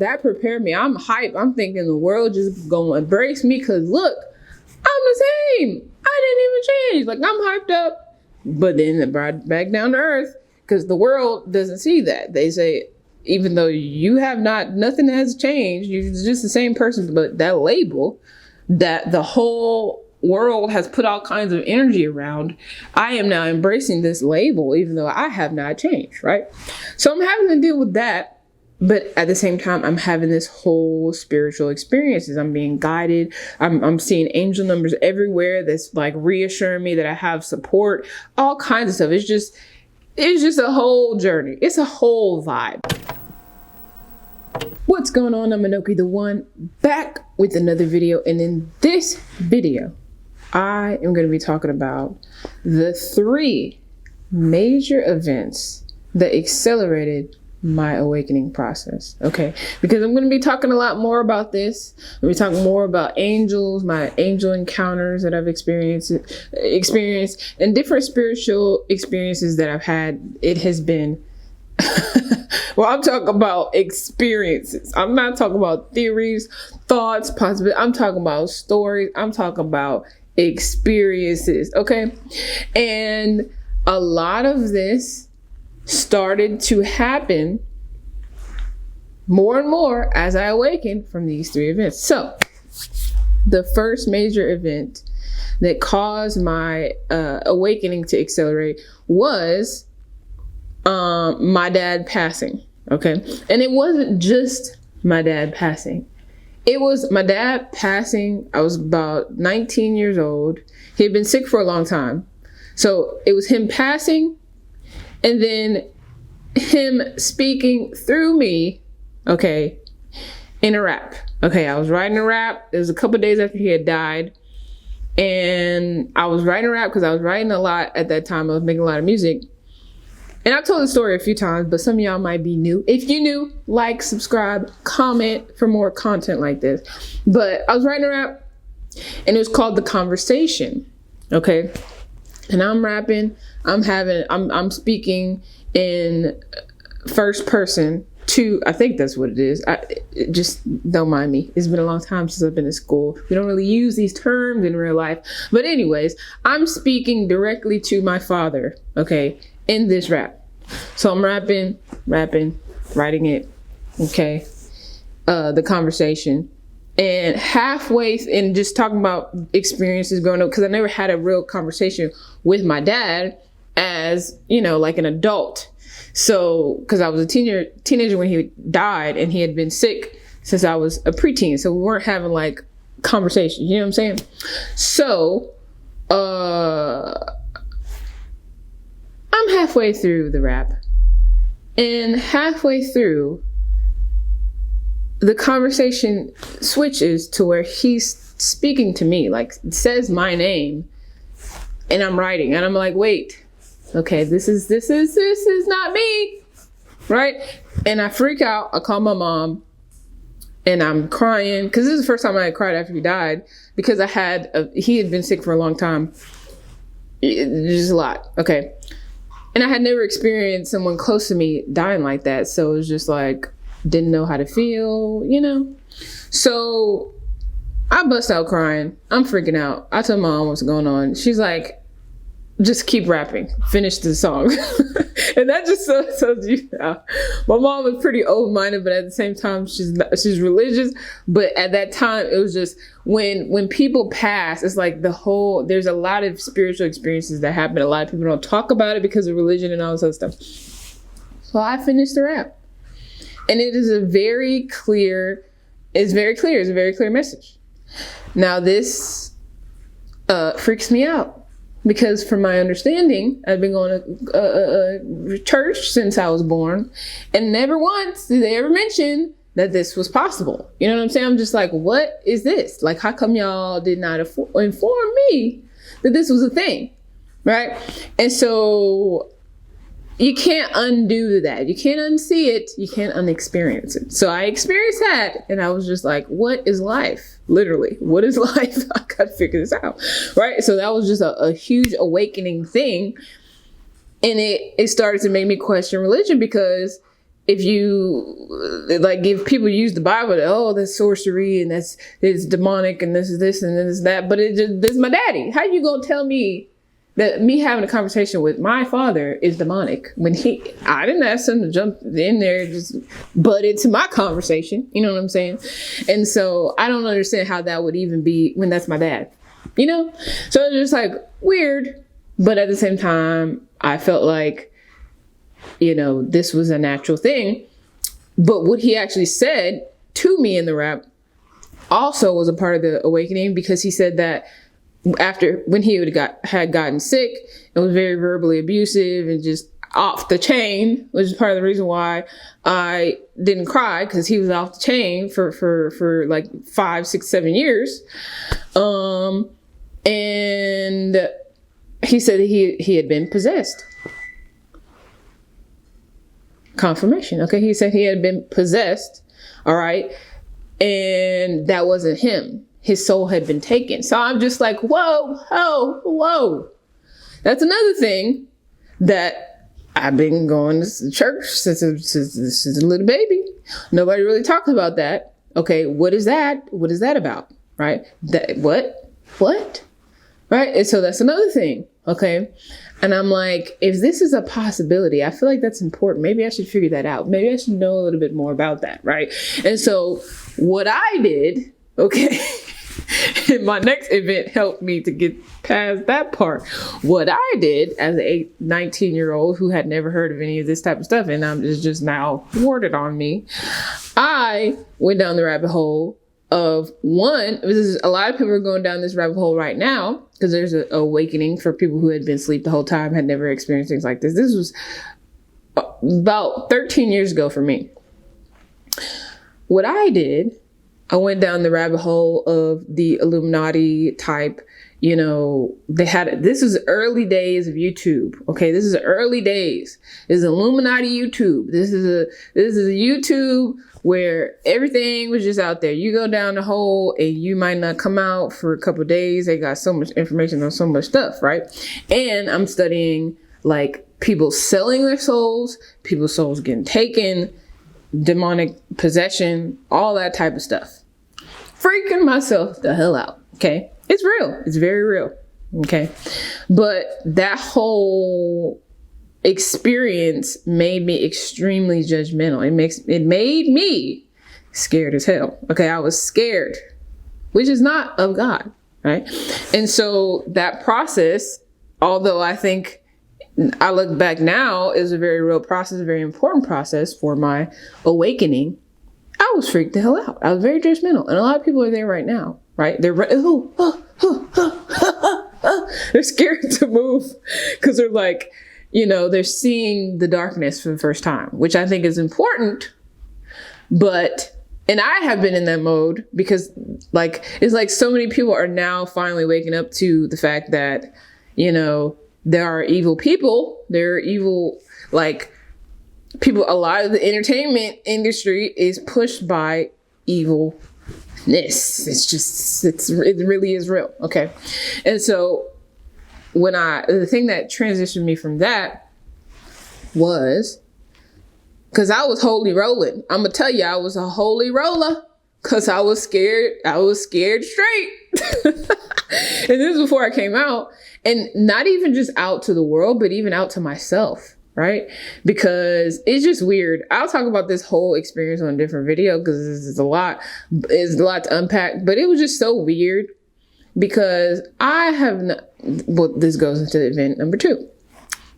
That prepared me. I'm hyped. I'm thinking the world just gonna embrace me because look, I'm the same. I didn't even change. Like, I'm hyped up. But then it brought back down to earth because the world doesn't see that. They say, even though you have nothing has changed, you're just the same person, but that label that the whole world has put all kinds of energy around, I am now embracing this label, even though I have not changed, right? So I'm having to deal with that. But at the same time, I'm having this whole spiritual experiences. I'm being guided. I'm seeing angel numbers everywhere that's like reassuring me that I have support, all kinds of stuff. It's just a whole journey. It's a whole vibe. What's going on? I'm AnokhiTheOne, back with another video. And in this video, I am going to be talking about the 3 major events that accelerated my awakening process. Okay, because I'm going to be talking a lot more about this. I'm going to be talking more about angels, my angel encounters that I've experienced, and different spiritual experiences that I've had. It has been well, I'm talking about experiences. I'm not talking about theories, thoughts, possibilities. I'm talking about stories. I'm talking about experiences. Okay, and a lot of this started to happen more and more as I awakened from these 3 events. So the first major event that caused my awakening to accelerate was my dad passing. Okay. And it wasn't just my dad passing. It was my dad passing. I was about 19 years old. He had been sick for a long time. So it was him passing, and then him speaking through me, okay, in a rap. Okay, I was writing a rap. It was a couple of days after he had died. And I was writing a rap because I was writing a lot at that time. I was making a lot of music. And I've told the story a few times, but some of y'all might be new. If you're new, like, subscribe, comment for more content like this. But I was writing a rap, and it was called The Conversation. Okay. And I'm rapping, I'm speaking in first person to, I think that's what it is. Just don't mind me. It's been a long time since I've been in school. We don't really use these terms in real life. But anyways, I'm speaking directly to my father, okay, in this rap. So I'm rapping, writing it, okay, The Conversation. And halfway in just talking about experiences growing up, because I never had a real conversation with my dad as, you know, like an adult. So, because I was a teenager when he died, and he had been sick since I was a preteen. So we weren't having like conversations, you know what I'm saying? So, I'm halfway through the rap, and halfway through, the conversation switches to where he's speaking to me, like says my name, and I'm writing, and I'm like, wait, okay, this is not me, right? And I freak out. I call my mom, and I'm crying because this is the first time I had cried after he died, because he had been sick for a long time. Just a lot, okay, and I had never experienced someone close to me dying like that, so it was just like, didn't know how to feel, you know? So I bust out crying. I'm freaking out. I tell mom what's going on. She's like, just keep rapping. Finish the song. And that just tells you how. My mom was pretty open-minded, but at the same time, she's religious. But at that time, it was just when people pass, it's like there's a lot of spiritual experiences that happen. A lot of people don't talk about it because of religion and all this other stuff. So I finished the rap. And it is very clear. It's a very clear message. Now this freaks me out, because from my understanding, I've been going to church since I was born, and never once did they ever mention that this was possible. You know what I'm saying? I'm just like, what is this? Like, how come y'all did not inform me that this was a thing, right? And so you can't undo that. You can't unsee it. You can't unexperience it. So I experienced that, and I was just like, what is life? Literally, what is life? I gotta figure this out, right? So that was just a huge awakening thing. And it started to make me question religion, because if you like, if people use the Bible, oh, that's sorcery and it's demonic and this is this and this is that, but this is my daddy. How you gonna tell me that me having a conversation with my father is demonic when I didn't ask him to jump in there, just butt into my conversation. You know what I'm saying? And so I don't understand how that would even be when that's my dad, you know? So it's just like weird. But at the same time, I felt like, you know, this was a natural thing. But what he actually said to me in the rap also was a part of the awakening, because he said that after, when he had gotten sick and was very verbally abusive and just off the chain, which is part of the reason why I didn't cry, because he was off the chain for like 5, 6, 7 years. And he said that he had been possessed. Confirmation. Okay. He said he had been possessed. All right. And that wasn't him. His soul had been taken. So I'm just like, whoa. That's another thing that I've been going to church since a little baby. Nobody really talks about that. Okay, what is that? What is that about? Right? What? Right? And so that's another thing. Okay. And I'm like, if this is a possibility, I feel like that's important. Maybe I should figure that out. Maybe I should know a little bit more about that. Right? And so what I did, okay, and my next event helped me to get past that part. What I did as a 19-year-old who had never heard of any of this type of stuff, and it's just now thwarted on me, I went down the rabbit hole of a lot of people are going down this rabbit hole right now, because there's an awakening for people who had been asleep the whole time, had never experienced things like this. This was about 13 years ago for me. What I did, I went down the rabbit hole of the Illuminati type, you know, this is early days of YouTube. Okay. This is early days. This is Illuminati YouTube. This is a YouTube where everything was just out there. You go down the hole and you might not come out for a couple of days. They got so much information on so much stuff. Right. And I'm studying like people selling their souls, people's souls getting taken, demonic possession, all that type of stuff. Freaking myself the hell out. Okay. It's real. It's very real. Okay. But that whole experience made me extremely judgmental. It made me scared as hell. Okay. I was scared, which is not of God. Right. And so that process, although I think I look back now, is a very real process, a very important process for my awakening. I was freaked the hell out. I was very judgmental. And a lot of people are there right now, right? They're they're scared to move because they're like, you know, they're seeing the darkness for the first time, which I think is important. And I have been in that mode because like, it's like so many people are now finally waking up to the fact that, you know, there are evil people. There are evil, like, people. A lot of the entertainment industry is pushed by evilness. It really is real. Okay. And so the thing that transitioned me from that was, because I was holy rolling. I'm going to tell you, I was a holy roller because I was scared. I was scared straight. And this is before I came out, and not even just out to the world, but even out to myself. Right? Because it's just weird. I'll talk about this whole experience on a different video because it's a lot to unpack, but it was just so weird because this goes into event number 2,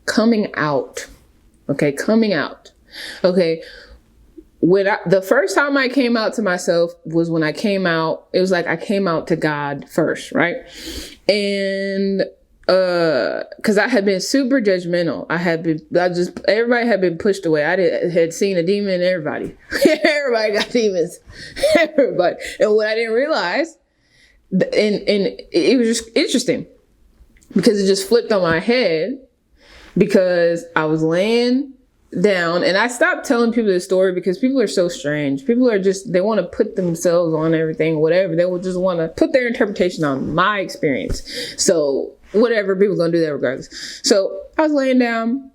coming out. Okay. Coming out. Okay. The first time I came out to myself was when I came out. It was like I came out to God first. Right. And because I had been super judgmental. Everybody had been pushed away. Had seen a demon in everybody. Everybody got demons. Everybody. And what I didn't realize, and it was just interesting because it just flipped on my head, because I was laying down and I stopped telling people this story because people are so strange. People are they want to put themselves on everything, whatever. They will just want to put their interpretation on my experience. So whatever, people are going to do that regardless. So I was laying down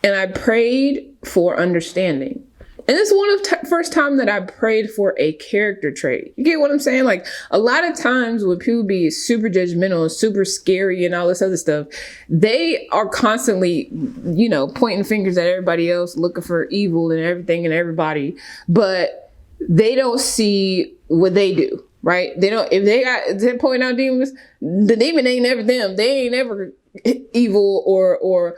and I prayed for understanding. And this is one of the first time that I prayed for a character trait. You get what I'm saying? Like, a lot of times when people be super judgmental and super scary and all this other stuff, they are constantly, you know, pointing fingers at everybody else, looking for evil and everything and everybody. But they don't see what they do, right? They don't, if they're pointing out demons, the demon ain't never them. They ain't ever evil or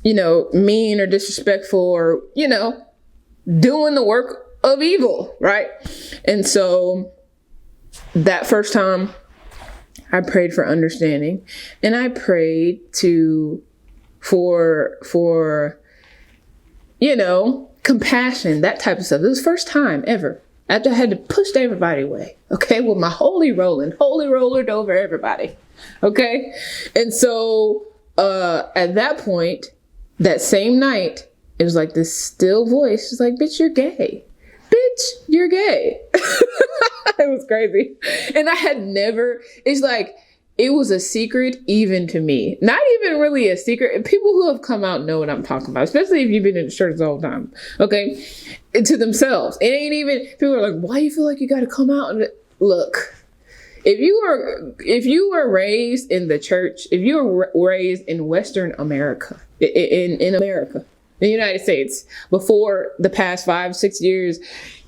you know, mean or disrespectful or, you know, doing the work of evil, right? And so that first time I prayed for understanding, and I prayed for, you know, compassion, that type of stuff. It was the first time ever. After I had to push everybody away, okay, with my holy rollered over everybody, okay? And so at that point, that same night, it was like this still voice. It's like, bitch, you're gay. Bitch, you're gay. It was crazy. And I had never, it's like, it was a secret even to me. Not even really a secret. People who have come out know what I'm talking about, especially if you've been in church the whole time, okay? And to themselves. It ain't even, people are like, why you feel like you got to come out? And look, if you were raised in the church, if you were raised in Western America, in America, the United States, before the past 5-6 years,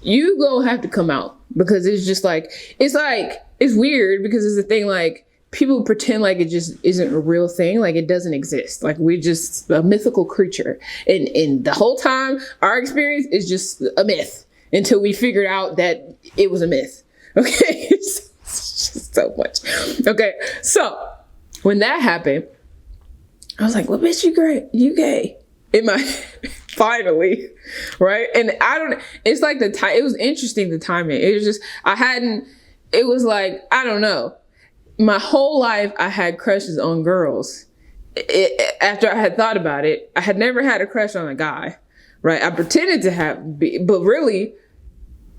you gonna have to come out, because it's just like, it's weird, because it's a thing like, people pretend like it just isn't a real thing, like it doesn't exist, like we're just a mythical creature, and the whole time our experience is just a myth until we figured out that it was a myth. Okay. It's just so much. Okay, so when that happened, I was like, well, bitch, you gay. Finally, right? And it's like it was interesting, the timing. It was just, it was like, I don't know. My whole life, I had crushes on girls. After I had thought about it, I had never had a crush on a guy, right? I pretended to but really,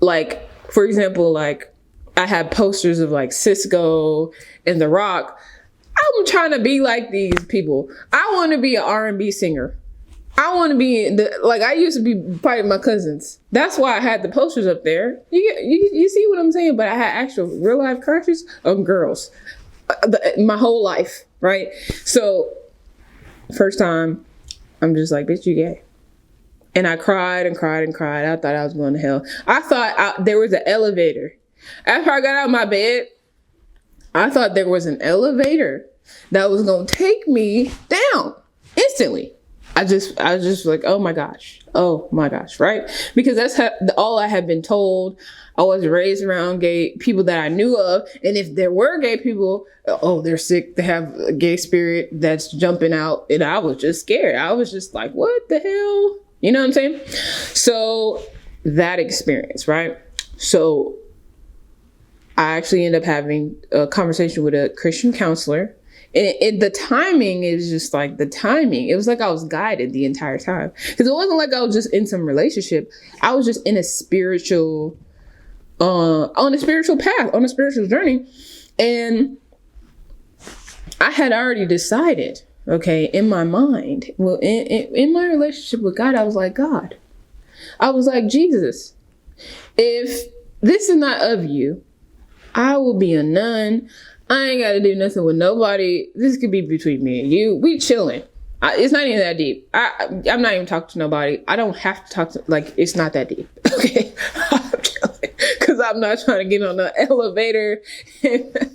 like, for example, like, I had posters of like Cisco and The Rock. I'm trying to be like these people. I want to be an R&B singer. I want to be I used to be fighting my cousins. That's why I had the posters up there. You see what I'm saying? But I had actual real life crushes on girls my whole life, right? So first time, I'm just like, bitch, you gay. And I cried and cried and cried. I thought I was going to hell. I thought there was an elevator. After I got out of my bed, I thought there was an elevator that was going to take me down instantly. I was just like, oh my gosh, right? Because that's all I had been told. I was raised around gay people that I knew of. And if there were gay people, oh, they're sick. They have a gay spirit that's jumping out. And I was just scared. I was just like, what the hell? You know what I'm saying? So that experience, right? So I actually ended up having a conversation with a Christian counselor. And the timing is just like the timing. It was like I was guided the entire time. Because it wasn't like I was just in some relationship. I was just in a spiritual, on a spiritual path, on a spiritual journey. And I had already decided, okay, in my mind, well, in my relationship with God, I was like, God, I was like, Jesus, if this is not of you, I will be a nun. I ain't got to do nothing with nobody. This could be between me and you. We chilling. It's not even that deep. I'm not even talking to nobody. I don't have to talk to, like, it's not that deep. Okay. I'm chilling. Because I'm not trying to get on the elevator. It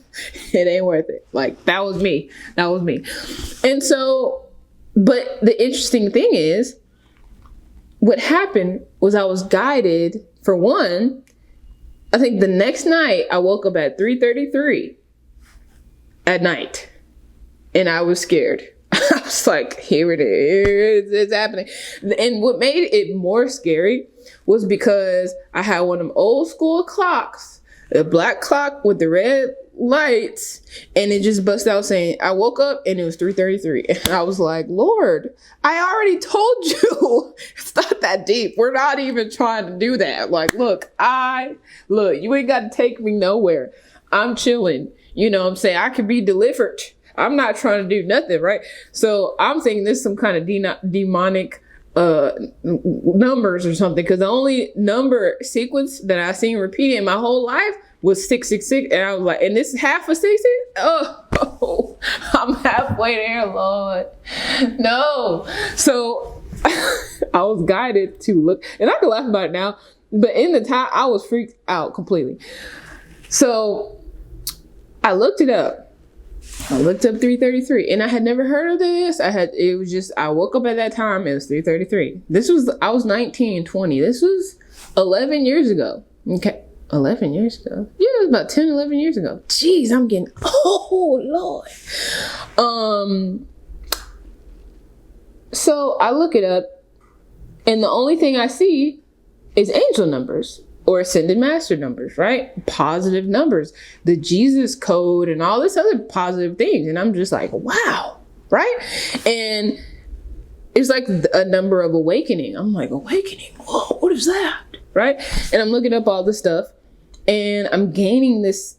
ain't worth it. Like, that was me. And so, but the interesting thing is, what happened was I was guided, for one. I think the next night I woke up at 3:33 at night, and I was scared. I was like, here it is, it's happening. And what made it more scary was because I had one of them old school clocks, a black clock with the red lights, and it just busted out saying, I woke up and it was 3:33. And I was like, Lord, I already told you it's not that deep. We're not even trying to do that. Like, look, you ain't got to take me nowhere. I'm chilling. You know what I'm saying? I could be delivered. I'm not trying to do nothing, right? So I'm thinking this is some kind of demonic numbers or something, because the only number sequence that I seen repeated in my whole life was 666, and I was like, and this is half of 66? Oh, I'm halfway there, Lord. No. So I was guided to look, and I can laugh about it now, but in the time I was freaked out completely. So I looked it up. I looked up 333, and I had never heard of this. I woke up at that time, it was 333. I was 19, 20. This was 11 years ago. Okay. 11 years ago? Yeah, it was about 10, 11 years ago. Jeez, I'm getting, oh Lord. So I look it up, and the only thing I see is angel numbers or ascended master numbers, right? Positive numbers, the Jesus code, and all this other positive things. And I'm just like, wow, right? And it's like a number of awakening. I'm like, awakening? Whoa, what is that? Right? And I'm looking up all this stuff, and I'm gaining this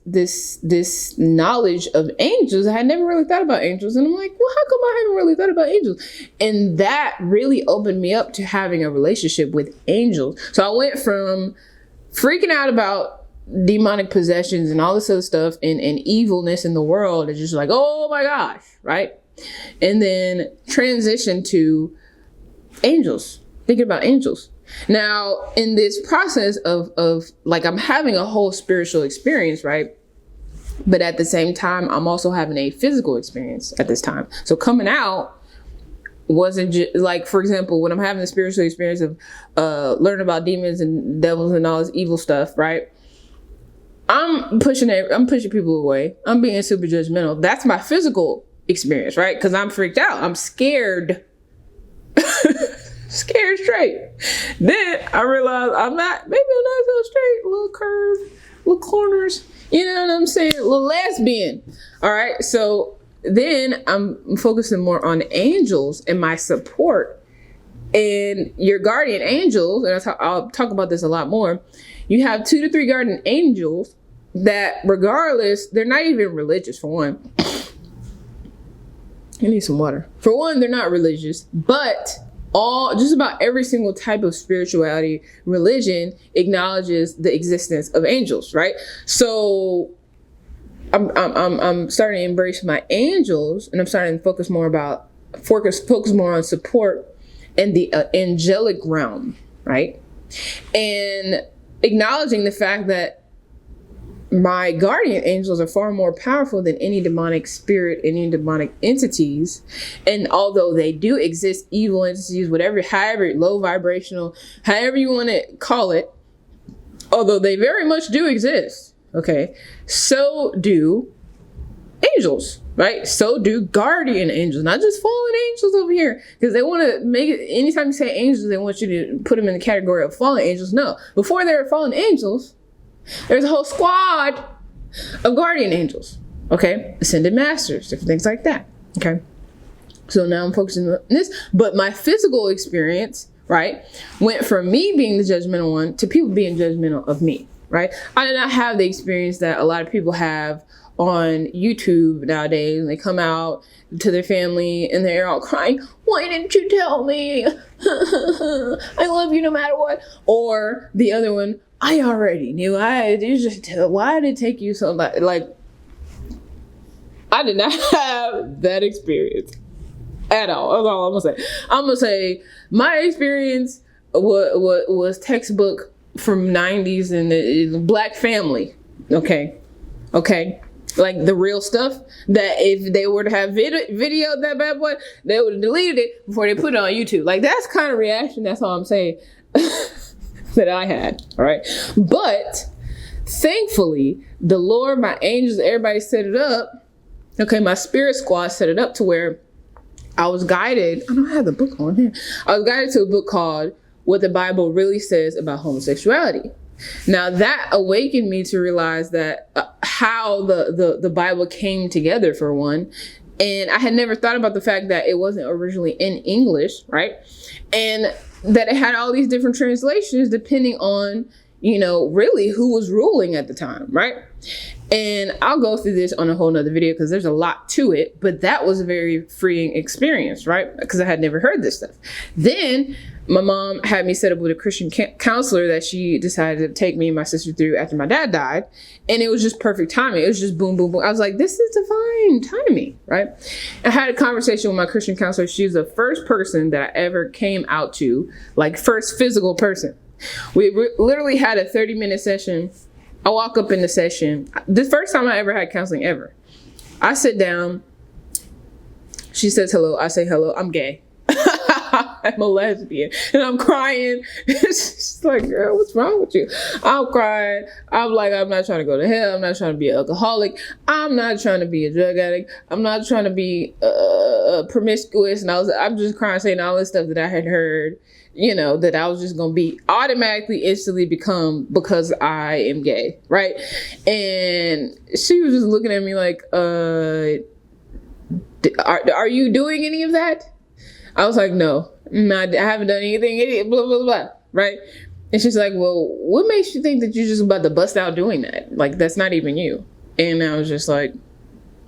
knowledge of angels. I had never really thought about angels. And I'm like, well, how come I haven't really thought about angels? And that really opened me up to having a relationship with angels. So I went from freaking out about demonic possessions and all this other stuff and evilness in the world. It's just like, oh my gosh, right? And then transition to angels, thinking about angels. Now, in this process of like, I'm having a whole spiritual experience, right? But at the same time, I'm also having a physical experience at this time. So coming out wasn't just like, for example, when I'm having the spiritual experience of learning about demons and devils and all this evil stuff, right? I'm pushing people away. I'm being super judgmental. That's my physical experience, right? Because I'm freaked out. I'm scared. Scared straight. Then I realized maybe I'm not so straight. A little curve, little corners. You know what I'm saying? A little lesbian. All right. So then I'm focusing more on angels and my support. And your guardian angels, and I'll talk about this a lot more. You have 2 to 3 guardian angels that, regardless, they're not even religious, for one. I need some water. For one, they're not religious, but just about every single type of spirituality, religion acknowledges the existence of angels, right? So I'm starting to embrace my angels, and I'm starting to focus more on support and the angelic realm, right? And acknowledging the fact that my guardian angels are far more powerful than any demonic spirit, any demonic entities. And although they do exist, evil entities, however low vibrational, however you want to call it, although they very much do exist, okay, so do angels, right? So do guardian angels, not just fallen angels over here, because they want to make it, anytime you say angels, they want you to put them in the category of fallen angels. No, before they were fallen angels, there's a whole squad of guardian angels, okay? Ascended masters, different things like that, okay? So now I'm focusing on this, but my physical experience, right, went from me being the judgmental one to people being judgmental of me, right? I did not have the experience that a lot of people have on YouTube nowadays, and they come out to their family and they're all crying, why didn't you tell me? I love you no matter what. Or the other one, I already knew. Why did it take you so much? Like, I did not have that experience at all. That's all I'm gonna say. I'm gonna say my experience was textbook from 90s and the Black family. Okay. Like the real stuff that if they were to have video that bad boy, they would have deleted it before they put it on YouTube. Like, that's kind of reaction. That's all I'm saying. That I had, all right? But thankfully, the Lord, my angels, everybody set it up. Okay, my spirit squad set it up to where I was guided. I don't have the book on here. I was guided to a book called What the Bible Really Says About Homosexuality. Now, that awakened me to realize that how the Bible came together, for one. And I had never thought about the fact that it wasn't originally in English, right? And that it had all these different translations depending on really who was ruling at the time, right? And I'll go through this on a whole nother video because there's a lot to it, but that was a very freeing experience, right? Because I had never heard this stuff. Then my mom had me set up with a Christian counselor that she decided to take me and my sister through after my dad died. And it was just perfect timing. It was just boom, boom, boom. I was like, this is divine timing, right? I had a conversation with my Christian counselor. She's the first person that I ever came out to, like first physical person. We literally had a 30-minute session. I walk up in the session. The first time I ever had counseling ever. I sit down. She says hello. I say hello. I'm gay. I'm a lesbian. And I'm crying. She's like, girl, what's wrong with you? I'm crying. I'm like, I'm not trying to go to hell. I'm not trying to be an alcoholic. I'm not trying to be a drug addict. I'm not trying to be promiscuous. And I'm just crying, saying all this stuff that I had heard, that I was just going to be automatically, instantly become because I am gay, right? And she was just looking at me like, are you doing any of that? I was like, no, I haven't done anything, blah, blah, blah, right? And she's like, well, what makes you think that you're just about to bust out doing that? Like, that's not even you. And I was just like,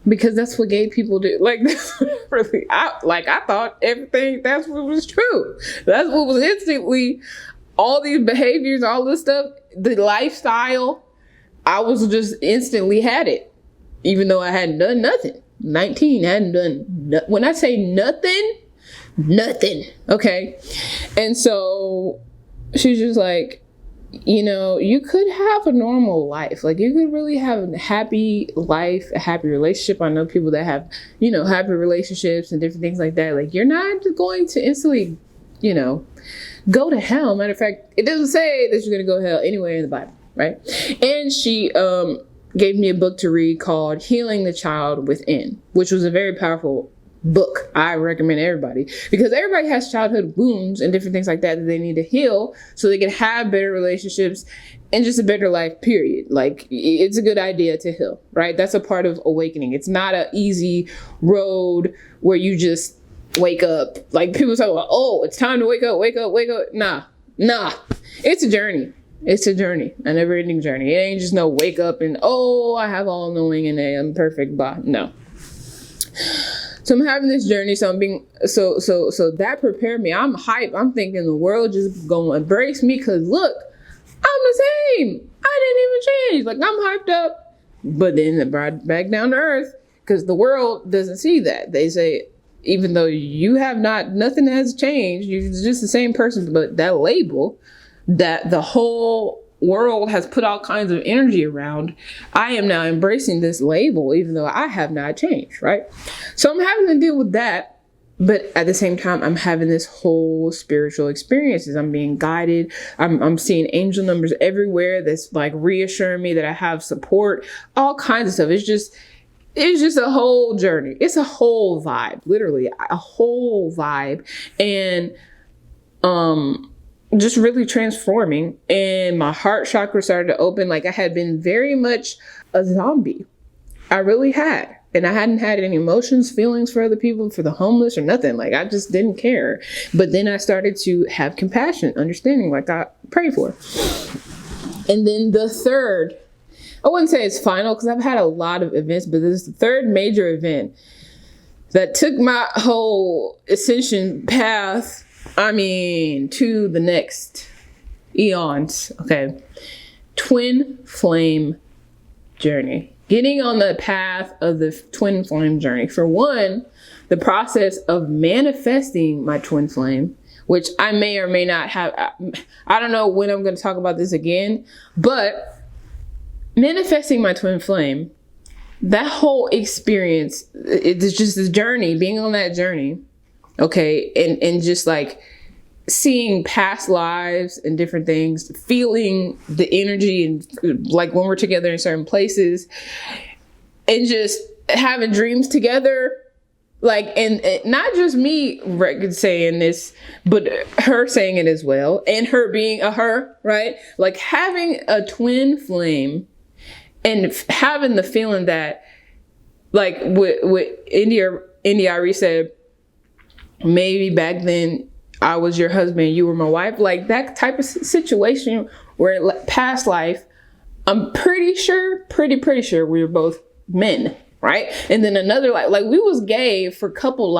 because that's what gay people do. Like, that's really, I thought everything, that's what was true. That's what was instantly, all these behaviors, all this stuff, the lifestyle, I was just instantly had it, even though I hadn't done nothing. 19, hadn't done, when I say nothing, okay? And so she's just like, you could have a normal life. Like, you could really have a happy life, a happy relationship. I know people that have, happy relationships and different things like that. Like, you're not going to instantly, go to hell. Matter of fact, it doesn't say that you're going to go to hell anywhere in the Bible, right? And she gave me a book to read called Healing the Child Within, which was a very powerful book. I recommend everybody, because everybody has childhood wounds and different things like that they need to heal so they can have better relationships and just a better life, period. Like, it's a good idea to heal, right? That's a part of awakening. It's not an easy road where you just wake up. Like, people talk about, oh, it's time to wake up. Nah. It's a journey. A never-ending journey. It ain't just no wake up and, oh, I have all knowing and I'm perfect, blah. No. So I'm having this journey. So I'm being, so that prepared me. I'm hyped. I'm thinking the world just gonna embrace me because look, I'm the same. I didn't even change. Like, I'm hyped up. But then it brought back down to earth because the world doesn't see that. They say, even though you have nothing has changed, you're just the same person, but that label that the whole world has put all kinds of energy around, I am now embracing this label, even though I have not changed, right? So I'm having to deal with that. But at the same time, I'm having this whole spiritual experiences. I'm being guided. I'm seeing angel numbers everywhere that's like reassuring me that I have support, all kinds of stuff. It's just a whole journey. It's a whole vibe, literally a whole vibe. And, just really transforming, and my heart chakra started to open. Like, I had been very much a zombie. I really had. And I hadn't had any emotions, feelings for other people, for the homeless or nothing. Like, I just didn't care. But then I started to have compassion, understanding, like I prayed for. And then the third, I wouldn't say it's final because I've had a lot of events, but this is the third major event that took my whole ascension path, to the next eons. Okay. Twin flame journey. Getting on the path of the twin flame journey. For one, the process of manifesting my twin flame, which I may or may not have. I don't know when I'm going to talk about this again, but manifesting my twin flame, that whole experience, it's just a journey, being on that journey. Okay. And just like seeing past lives and different things, feeling the energy and like when we're together in certain places and just having dreams together. Like, and not just me saying this, but her saying it as well. And her being a her, right? Like having a twin flame and having the feeling that, like what India Ari said, maybe back then I was your husband, you were my wife. Like that type of situation where past life, I'm pretty sure we were both men, right? And then another life, like we was gay for a couple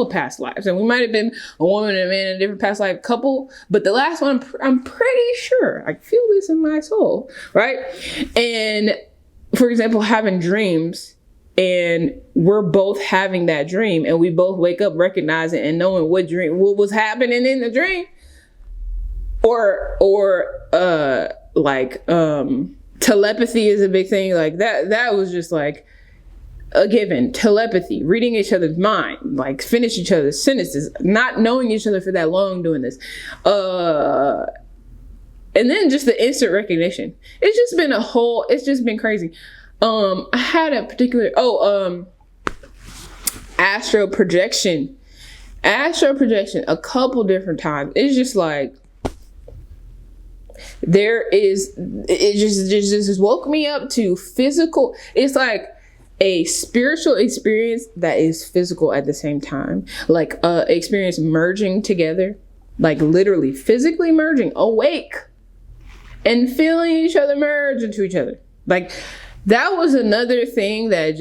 past lives, and we might have been a woman and a man in a different past life couple, but the last one, I'm pretty sure, I feel this in my soul, right? And for example, having dreams, and we're both having that dream, and we both wake up recognizing and knowing what was happening in the dream, or telepathy is a big thing. Like that was just like a given. Telepathy, reading each other's mind, like finish each other's sentences, not knowing each other for that long doing this. And then just the instant recognition. It's just been crazy. I had a particular, astral projection a couple different times. It's just like, it just woke me up to physical. It's like a spiritual experience that is physical at the same time. Like experience merging together, like literally physically merging, awake and feeling each other merge into each other. Like that was another thing that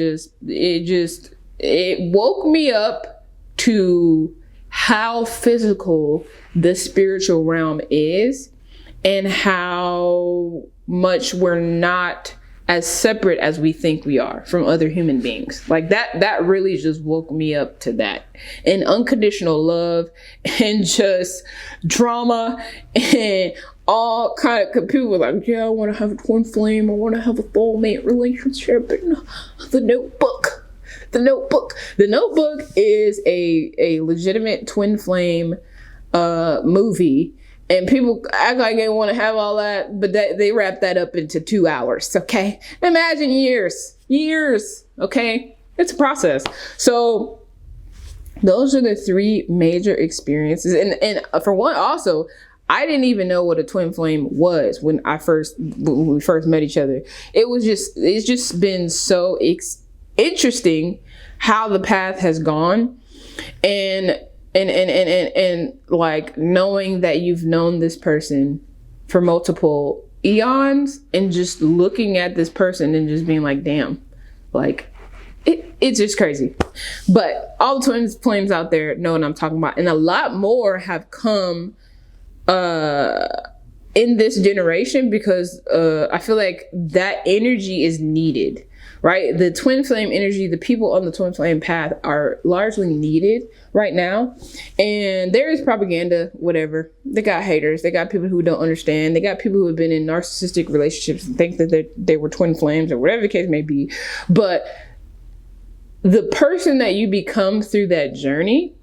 it woke me up to how physical the spiritual realm is, and how much we're not as separate as we think we are from other human beings. Like that really just woke me up to that. And unconditional love, and just drama, and all kind of people were like, yeah, I want to have a twin flame, I want to have a soulmate relationship. And The Notebook is a legitimate twin flame movie. And people act like they want to have all that, but they wrap that up into 2 hours, okay? Imagine years, okay? It's a process. So those are the 3 major experiences. And for one, also, I didn't even know what a twin flame was when we first met each other. It's just been so interesting how the path has gone. And like knowing that you've known this person for multiple eons, and just looking at this person and just being like, damn, like it's just crazy. But all the twin flames out there know what I'm talking about. And a lot more have come in this generation, because I feel like that energy is needed. Right? The twin flame energy, the people on the twin flame path are largely needed right now. And there is propaganda, whatever. They got haters. They got people who don't understand. They got people who have been in narcissistic relationships and think that they were twin flames, or whatever the case may be. But the person that you become through that journey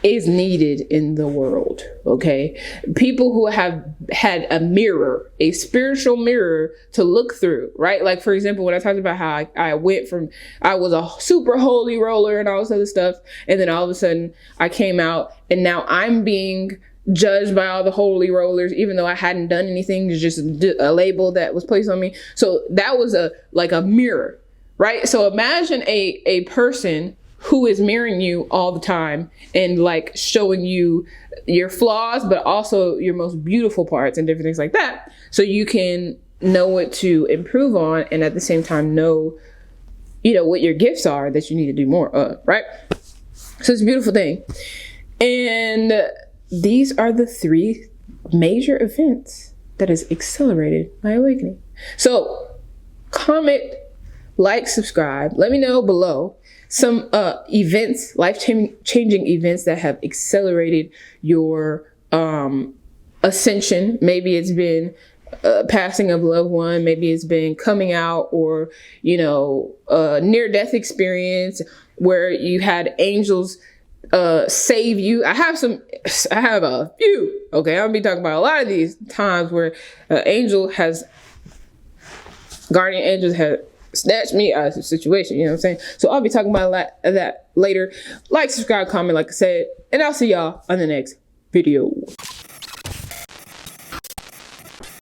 is needed in the world, okay? People who have had a mirror, a spiritual mirror to look through, right? Like, for example, when I talked about how I went from, I was a super holy roller and all this other stuff, and then all of a sudden I came out, and now I'm being judged by all the holy rollers, even though I hadn't done anything. It's just a label that was placed on me. So that was like a mirror, right? So imagine a person who is mirroring you all the time and like showing you your flaws, but also your most beautiful parts and different things like that. So you can know what to improve on, and at the same time know, what your gifts are that you need to do more of, right? So it's a beautiful thing. And these are the 3 major events that has accelerated my awakening. So comment, like, subscribe. Let me know below some events, life-changing events that have accelerated your ascension. Maybe it's been passing of a loved one. Maybe it's been coming out, or, a near-death experience where you had angels save you. I have a few. Okay, I'm gonna be talking about a lot of these times where guardian angels have snatched me out of the situation, you know what I'm saying? So I'll be talking about a lot of that later. Like, subscribe, comment, like I said, and I'll see y'all on the next video.